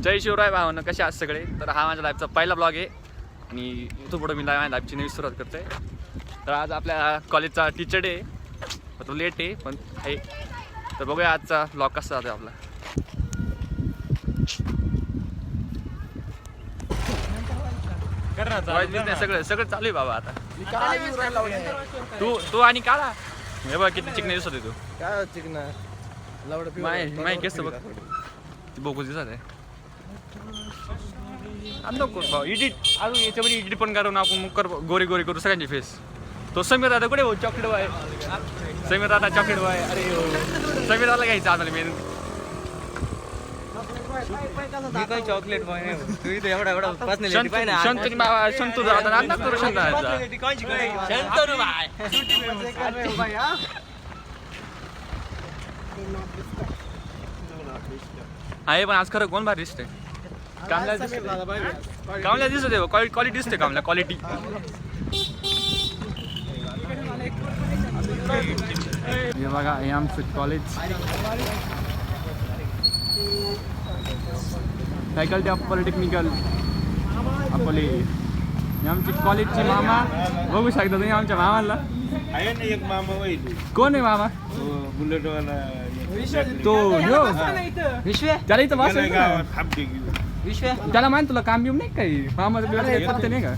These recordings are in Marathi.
जय शिवराय भावानं, कसे आहात सगळे? तर हा माझ्या लाईफचा पहिला ब्लॉग आहे आणि इथून पुढे मी लाईफची नवी सुरुवात करतोय. तर आज आपल्या कॉलेजचा टीचर डे आहे, तो लेट आहे पण आहे. तर बघूया आजचा ब्लॉग कसा जातो आपला. सगळं सगळं चालू आहे बाबा आता. तू आणि काढा हे बघ किती चिकने दिसत तू. काय चिकना माय केस बघ ती बोगस दिसत आहे. नको एडिट अजून याच्यामध्ये एडिट पण करू ना आपण, मग कर गोरी गोरी करू सगळ्यांची फेस. तो समीर दादा कुठे भाऊ? चॉकलेट बॉय समीर दादा, चॉकलेट बॉय. अरे हो समीर दादा घ्यायचं आम्हाला मेन. मी काही चॉकलेट बॉय नाही, तू इथे एवढा एवढा शंतू बाबा, शंतू दादा नाद करू शंतू आहे. पण आज खरं कोण भारी दिसते? कामला दिसते, क्वालिटी दिसते कामला, क्वालिटी. हे बघा हे आमचं college, faculty of polytechnical Akole. आमची कॉलेजची मामा बघू शकता तुम्ही आमच्या मामाला. आहे ना एक मामा वैली, कोण आहे मामा? बुलेटवाला तो ह्यो विश्व त्याला इथं बस गावात थांबते की विश्व त्याला माहिती तुला काम बिम नाही काही मामाचं पत्ते नाही का?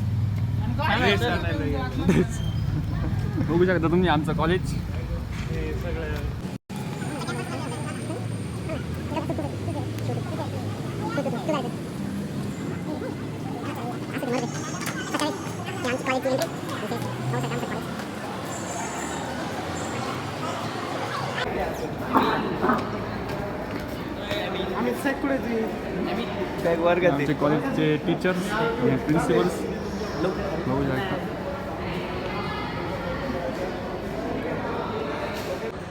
बघू शकता तुम्ही आमचं कॉलेज. आमचे कॉलेजचे टीचर्स आणि प्रिन्सिपल्स बघू शकता.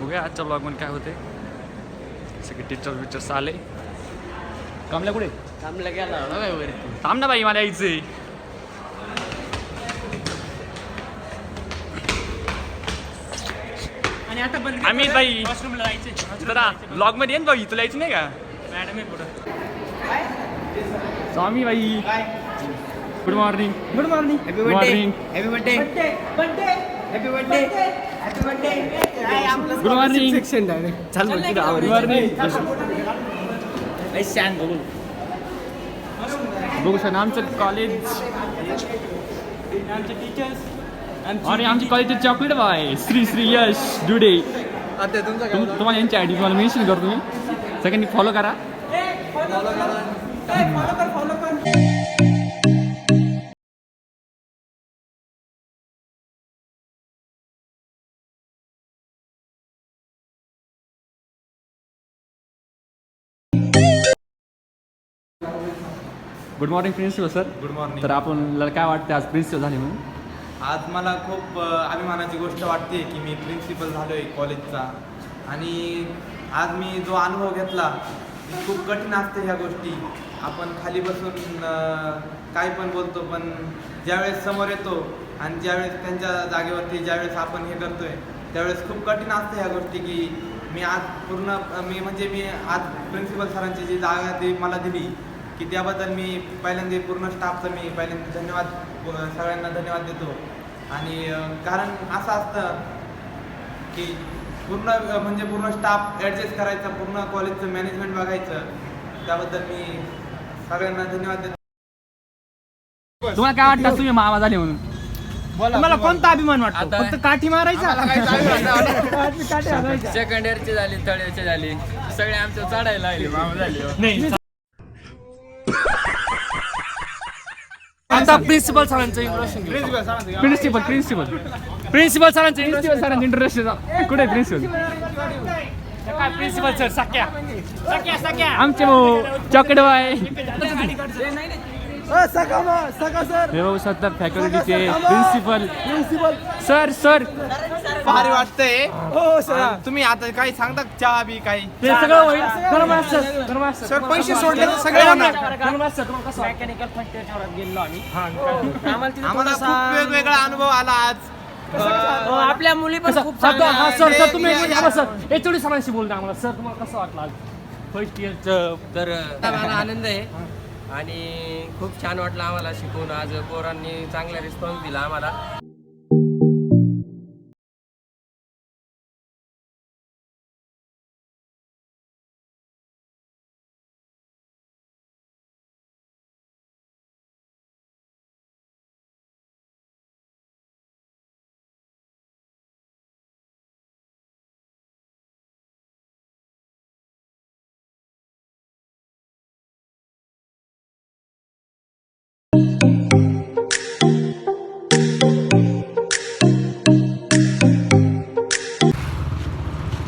बघूया आजच्या ब्लॉगमध्ये काय होते. सगळे टीचर्स आले. कामल्या कुठे? कामला गेला थांब ना बाई, मला यायचंय. आम्ही बाई जरा ब्लॉग मध्ये येईन बाई, तुला यायचं नाही का? मॅडम आहे पुढं. स्वामी बाई good morning. Good morning. Happy morning. Happy birthday happy birthday happy birthday good morning. Section direct चाल बोल गुड मॉर्निंग. शांत बोलू. बघू शकता आमचं कॉलेज आमचे टीचर्स आणि आमची कॉलेजचे चॉकलेट बॉय श्री श्री यश डुडे. आता तुमचा तुम्हाला यांची आयडी तुम्हाला मेन्शन करतो मी, सगळ्यांनी फॉलो करा. Good morning principal sir. Good morning. तर आपल्याला काय वाटतं आज प्रिन्सिपल झाले म्हणून? आज मला खूप अभिमानाची गोष्ट वाटते की मी प्रिन्सिपल झालो आहे कॉलेजचा. आणि आज मी जो अनुभव घेतला खूप कठीण असते ह्या गोष्टी. आपण खाली बसून काय पण बोलतो, पण ज्यावेळेस समोर येतो आणि ज्यावेळेस त्यांच्या जागेवरती ज्यावेळेस आपण हे करतोय त्यावेळेस खूप कठीण असते ह्या गोष्टी. की मी आज पूर्ण मी आज प्रिन्सिपल सरांची जी जागा ती मला दिली की त्याबद्दल मी पहिल्यांदा पूर्ण स्टाफचं मी पहिल्यांदा सगळ्यांना धन्यवाद देतो. आणि कारण असं असतं की पूर्ण स्टाफ ॲडजस्ट करायचा, पूर्ण कॉलेजचं मॅनेजमेंट बघायचं, त्याबद्दल मी सगळ्यांना धन्यवाद देतो. तुम्हाला काय वाटतं तुम्ही मामा झाले म्हणून? तुम्हाला कोणता अभिमान वाटतो? फक्त काठी मारायचा? सेकंड इयरची झाली, थर्ड इयरची झाली, सगळे आमच्या चढायला लागले मामा झाले. आता प्रिन्सिपल सरांचं इंट्रोडक्शन. प्रिन्सिपल सरांचं इंट्रोडक्शन. कुठे प्रिन्सिपल? काय प्रिन्सिपल सर? सख्या आमचे भाऊ चॉकलेट बॉय. हे भाऊ सध्या फॅकल्टीचे प्रिन्सिपल सर भारी वाटतंय. हो सर, तुम्ही आता काही सांगता चहा बी काही ते सगळं होईल. सर पैसे सोडले तर सगळे होणार. मेकॅनिकल फर्स्ट इयरच्या गेलो आम्ही. आम्हाला खूप वेगवेगळा अनुभव आला आज. आपल्या मुली पण खूप सर तुम्ही सर एचओडी सरांशी बोलता आम्हाला. सर तुम्हाला कसं वाटलं आज? फर्स्ट इयरचं तर मला आनंद आहे आणि खूप छान वाटलं आम्हाला शिकून. आज पोरांनी चांगला रिस्पॉन्स दिला आम्हाला.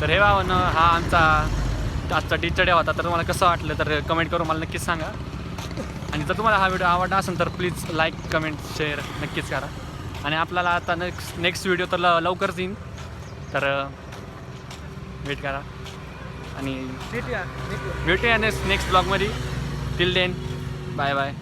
तर हे भावानं हा आमचा आजचा टीचर डे होता. तर तुम्हाला कसं वाटलं तर कमेंट करून मला नक्कीच सांगा. आणि जर तुम्हाला हा व्हिडिओ आवडला असेल तर प्लीज लाईक कमेंट शेअर नक्कीच करा. आणि आपल्याला आता नेक्स्ट व्हिडिओ तर लवकरच येईन. तर वेट करा आणि भेटूया नेक्स्ट ब्लॉगमध्ये. Till then bye bye.